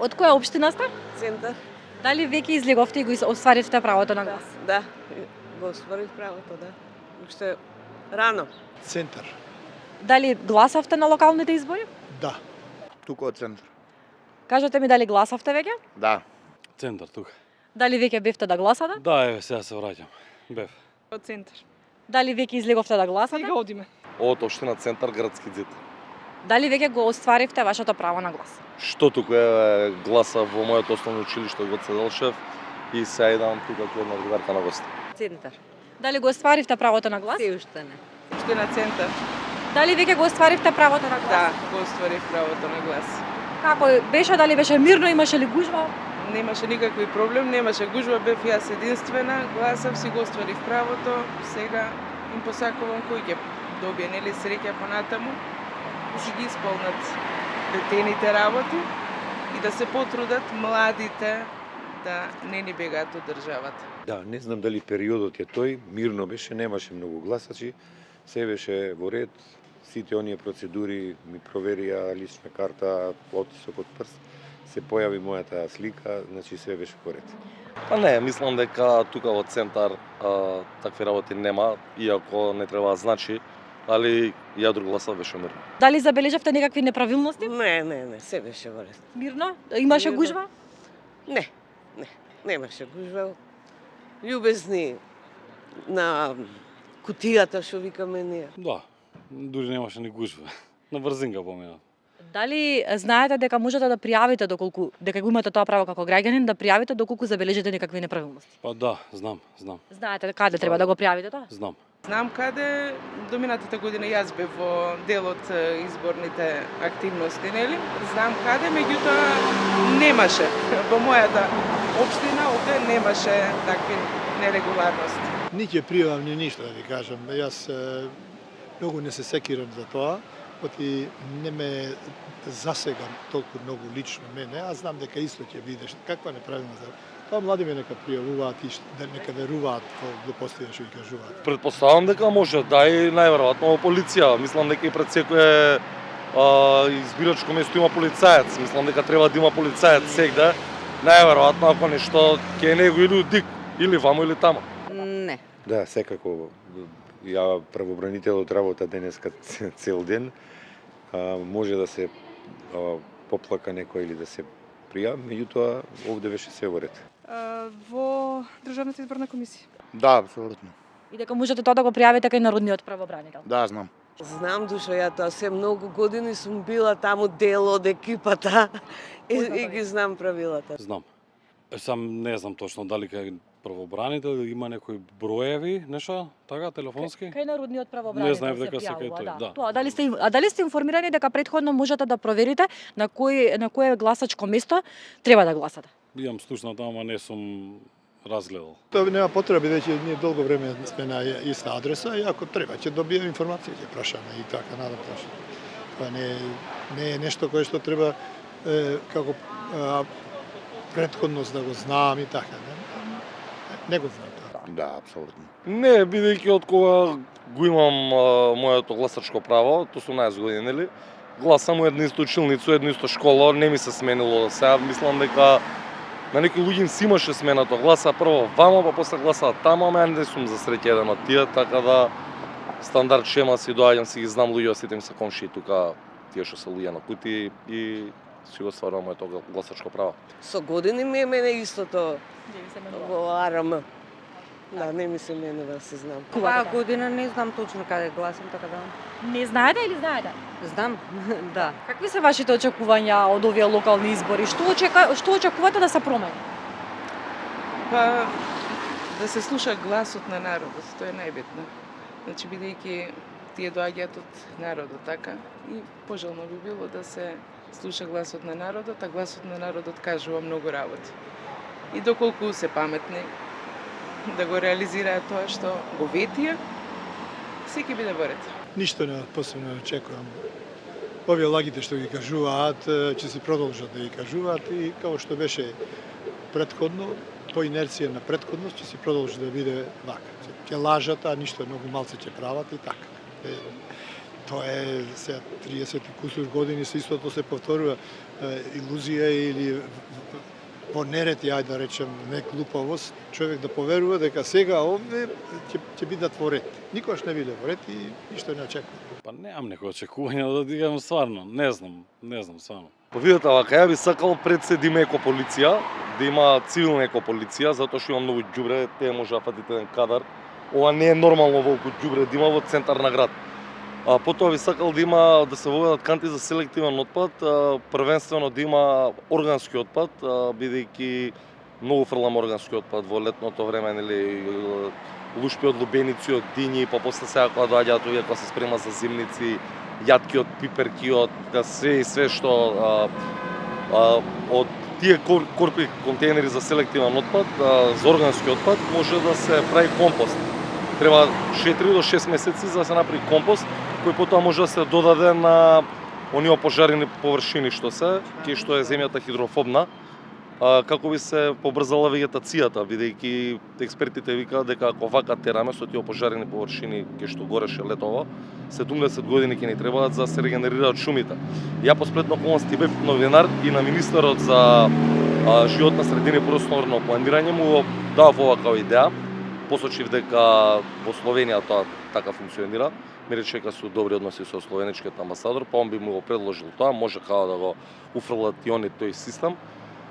Од која општина сте? Центар. Дали веќе излеговте и го остваривте правото на глас? Да, го остварив правото, да. Уште рано. Центар. Дали гласавте на локалните избори? Да. Тука од центар. Кажете ми дали гласавте веќе? Да. Центар тука. Дали веќе бевте да гласате? Да, еве сега се враќам. Бев. Од центар. Дали веќе излеговте да гласате? Сега одиме. Од општина Центар, градски зид. Дали веќе го остваривте вашето право на глас? Што тука е гласа во моето основно училиште во Цеделшев и сега идам тука кај една другарка на гости. Центар. Дали го остваривте правото на глас? Се уште не. Уште на центар. Дали веќе го остваривте правото на глас? Да, го остварив правото на глас. Како беше, дали беше мирно, имаше ли гужва? Немаше никакви проблем, немаше гужва, бев јас единствена, гласав, си го остварив правото, сега им посакувам кој ќе добие нели среќа понатаму, да си ги исполнат ветените работи и да се потрудат младите да не ни бегаат од државата. Да, не знам дали периодот е тој, мирно беше, немаше многу гласачи, се беше во ред, сите оние процедури ми проверија лична карта, оттисок од прст, се појави мојата слика, значи се беше во ред. Па не, мислам дека тука во Центар такви работи нема, иако не треба да значи, али јадру гласав беше мирно. Дали забележавте некакви неправилности? Не, се беше во ред. Мирно? Имаше Мирно. гужва? Не, немаше гужва. Љубезни на кутијата, што викаме ние. Да. Дури немаше ни гужва. На брзинка помина. Дали знаете дека можете да пријавите дека го имате тоа право како граѓанин, да пријавите доколку забележите некакви неправилности? Па да, знам. Знаете каде треба да го пријавите тоа? Знам. Знам каде до минатата година јас бев во дел од изборните активности, нели? Знам каде, меѓутоа немаше. Во мојата општина овде немаше такви нерегуларности. Ни ќе пријавам ни ништо да ви кажам. Јас многу не се секирам за тоа, оти не ме засега толку многу лично мене. Аз знам дека исто ќе видиш каква неправилна за тоа млади ме нека пријавуваат и нека веруваат во глупостите што ги кажуваат. Предпоставам дека може, да и најверојатно во полиција. Мислам дека и пред секое избирачко место има полицаец. Мислам дека треба да има полицаец сегде. Најверојатно ако нешто ќе него или дик, или вамо или тамо. Не. Да, секако, ја правобранителот работа денеска цел ден, може да се поплака некој или да се пријави, меѓутоа овде беше се во ред. Во Државната изборна комисија. Да, апсолутно. И дека можете тоа да го пријавите кај народниот правобранител? Да, знам. Знам душо, ја тоа се многу години сум била таму дел од екипата и ги знам правилата. Знам. Сам не знам точно дали кај правобранител има некои броеви, нешто така телефонски? Кај народниот правобранител. Не знаев дека се пријавува, кај тој, да. Тоа, дали сте информирани дека претходно можете да проверите на кое гласачко место треба да гласате? Имам слушнато, ама не сум разгледал. Тоа нема потреба, бидејќи ние долго време сме на иста адреса и ако треба ќе добиеме информација, ќе прашаме и така надамнаш. Тоа не е нешто кое што треба како претходност да го знам и така. Не го знам тоа. Да, апсолутно. Не, бидејќи од кога го имам моето гласачко право, тоа су 11 години, нели? Гласам у една исто училница, една исто школа, не ми се сменило. Сега мислам дека на некои луѓе им си имаше сменато гласа, прво вамо, па после гласаат тамо, ама не сум за среќа еден од тие, така да стандард шема си доаѓам, си ги знам луѓе, сите ми се комши тука, тие што се луѓе на кути и си го стварувам моето гласачко право. Со години ми е мене истото во АРМ. Да, не ми се менува, се знам. Која година не знам точно каде гласам, така да. Не знаете или знаете? Знам, да. Какви се вашите очекувања од овие локални избори? Што очекувате да се промени? Па да се слуша гласот на народот, тоа е најбитно. Значи бидејќи тие доаѓаат од народот, така, и пожелно би било да се слуша гласот на народот, а гласот на народот кажува многу работи. И доколку се паметни да го реализираат тоа што го ветија, секи биде во ред. Ништо не посебно не очекувам. Овие лагите што ги кажуваат, ќе се продолжат да ги кажуваат и како што беше претходно, по инерција на претходност ќе се продолжи да биде вака. Ќе лажат, а ништо многу малце ќе прават и така. Тоа е сега 30 и кусур години се истото се повторува, илузија или во неред, ајде да речем, не глупавост, човек да поверува дека сега овде ќе бидат во ред. Никогаш не биде во ред и ништо не очекува. Па немам некои очекувања да дигам стварно, не знам стварно. Па видете, вака, ја би сакал пред се да има екополиција, да има цивилна екополиција, затоа што има многу ѓубре, те може да фатите еден кадар. Ова не е нормално волку ѓубре да има во центар на град. Потоа би сакал да има да се воведат канти за селективен отпад, првенствено да има органски отпад, бидејќи многу фрлам органски отпад во летното време, нели, лушпи од лубеници, од дињи, па после сега кога доаѓаат овие кога се спрема за зимници, јатки од пиперки, од све што од тие корпи контейнери за селективен отпад, за органски отпад, може да се прави компост. Треба 4 до 6 месеци за да се направи компост, кој потоа може да се додаде на оние опожарени површини што се, кај што е земјата хидрофобна, како би се побрзала вегетацијата, бидејќи експертите викаат дека ако вака тераме со тие опожарени површини кај што гореше летово, 70 години ќе ни требаат за да се регенерираат шумите. Ја по сплетна околности бев новинар и на министерот за животна средина и просторно планирање му дав ова како идеја. Посочив дека во Словенија тоа така функционира. Ми рече дека су добри односи со словеничкиот амбасадор, па он би му го предложил тоа, може као да го уфрлат и они тој систем.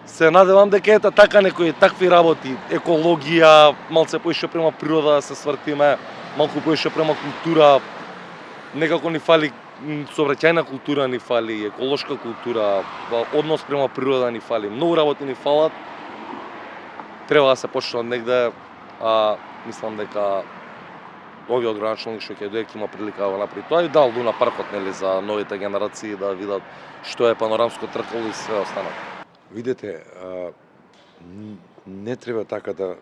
Се надевам дека ета така некои такви работи, екологија, малце поише према природа да се свртиме, малку поише према култура, некако ни фали сообраќајна култура, ни фали еколошка култура, однос према природа ни фали, многу работи ни фалат. Треба да се почне од негде, мислам дека овиот граначалник што ќе дојде има прилика да го направи тоа и дал Луна паркот, нели, за новите генерации да видат што е панорамско тркало и све останало. Видете, не треба така да,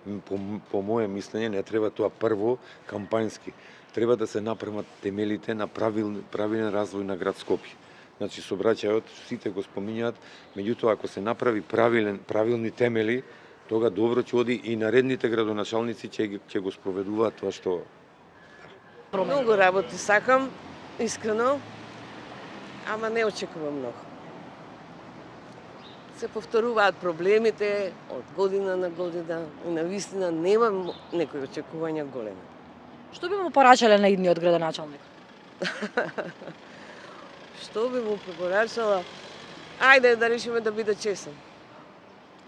по моје мислење, не треба тоа прво кампањски. Треба да се направат темелите на правилен развој на град Скопје. Значи, сообраќајот, сите го споминјаат, меѓутоа, ако се направи правилни темели, тога добро ќе оди и наредните градоначалници ќе го спроведуваат тоа што... Многу работи сакам, искрено, ама не очекувам многу. Се повторуваат проблемите од година на година и навистина немам некои очекувања големи. Што би му порачале на идниот градоначалник? Што би му препорачала? Ајде да решиме да биде честен.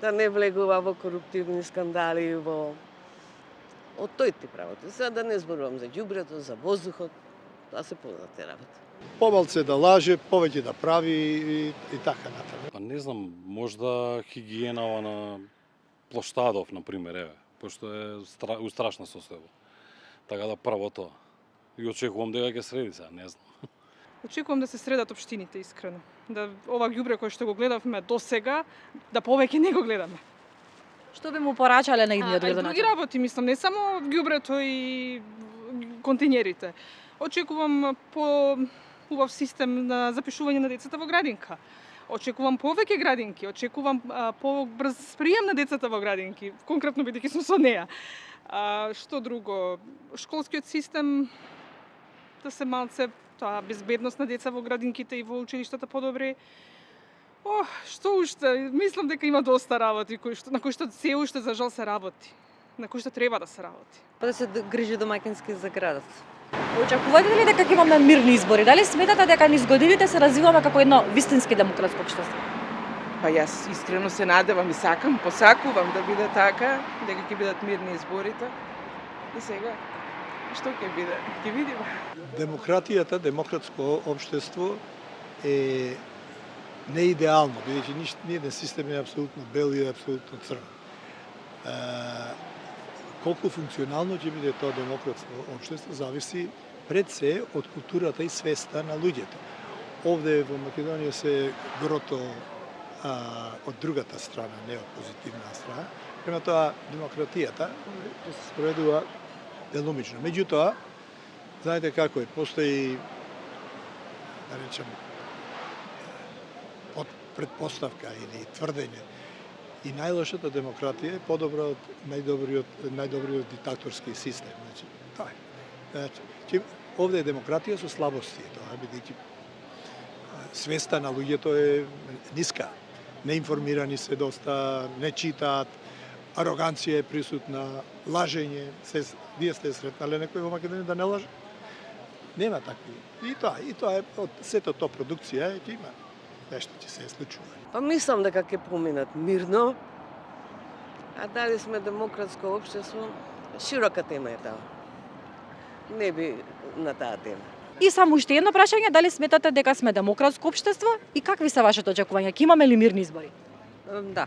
Да не влегува во коруптивни скандали, од тој тип работи. Сега да не зборувам за ѓубрето, за воздухот, тоа се познати работи. Помалце да лаже, повеќе да прави и така натаму. Па не знам, можда хигиена на плоштадов, например, еве, пошто е устрашна состојба. Така да прво тоа. И очекувам дека ќе среди сега, не знам. Очекувам да се средат општините, искрено. Да ова ѓубре кое што го гледавме до сега, да повеќе не го гледаме. Што би му порачале на идниот други градоначалник? работи, мислам, не само ѓубрето и континерите. Очекувам по убав систем на запишување на децата во градинка. Очекувам повеќе градинки, очекувам побрз прием на децата во градинки, конкретно бидејќи сум со неа. Што друго? Школскиот систем да се малце тоа безбедност на деца во градинките и во училиштата подобри. Што уште? Мислам дека има доста работи на кои што се уште за жал се работи, на кои што треба да се работи. Па да се грижи домаќински за градот. Очекувате ли дека ќе имаме мирни избори? Дали сметате дека низ годините се развиваме како едно вистински демократско општество? Па јас искрено се надевам и сакам, посакувам да биде така, дека ќе бидат мирни изборите. И сега, што ќе биде? Ќе видиме. Демократијата, демократско општество е не идеално, бидејќи ниеден систем е апсолутно бел и апсолутно црн. Колку функционално ќе биде тоа демократско општество зависи пред се од културата и свеста на луѓето. Овде во Македонија се грото од другата страна, не од позитивна страна. Према тоа демократијата ќе се спроведува делумично. Меѓутоа, знаете како е, постои, да речем, предпоставка или тврдење. И најлошата демократија е подобра од најдобриот диктаторски систем. Значи, тоа е. Значи, Овде е демократија со слабости, тоа бидејќи свеста на луѓето е ниска. Неинформирани се доста, не читаат, ароганција е присутна, лажење, вие сте сретнале некој во Македонија да не лаже? Нема такви. И тоа е од сето тоа продукција ќе има нешто ќе се случува. Па мислам дека ќе поминат мирно, а дали сме демократско општество, широка тема е таа. Не би на таа тема. И само уште едно прашање, дали сметате дека сме демократско општество и какви се вашите очекувања? Ќе имаме ли мирни избори? Да.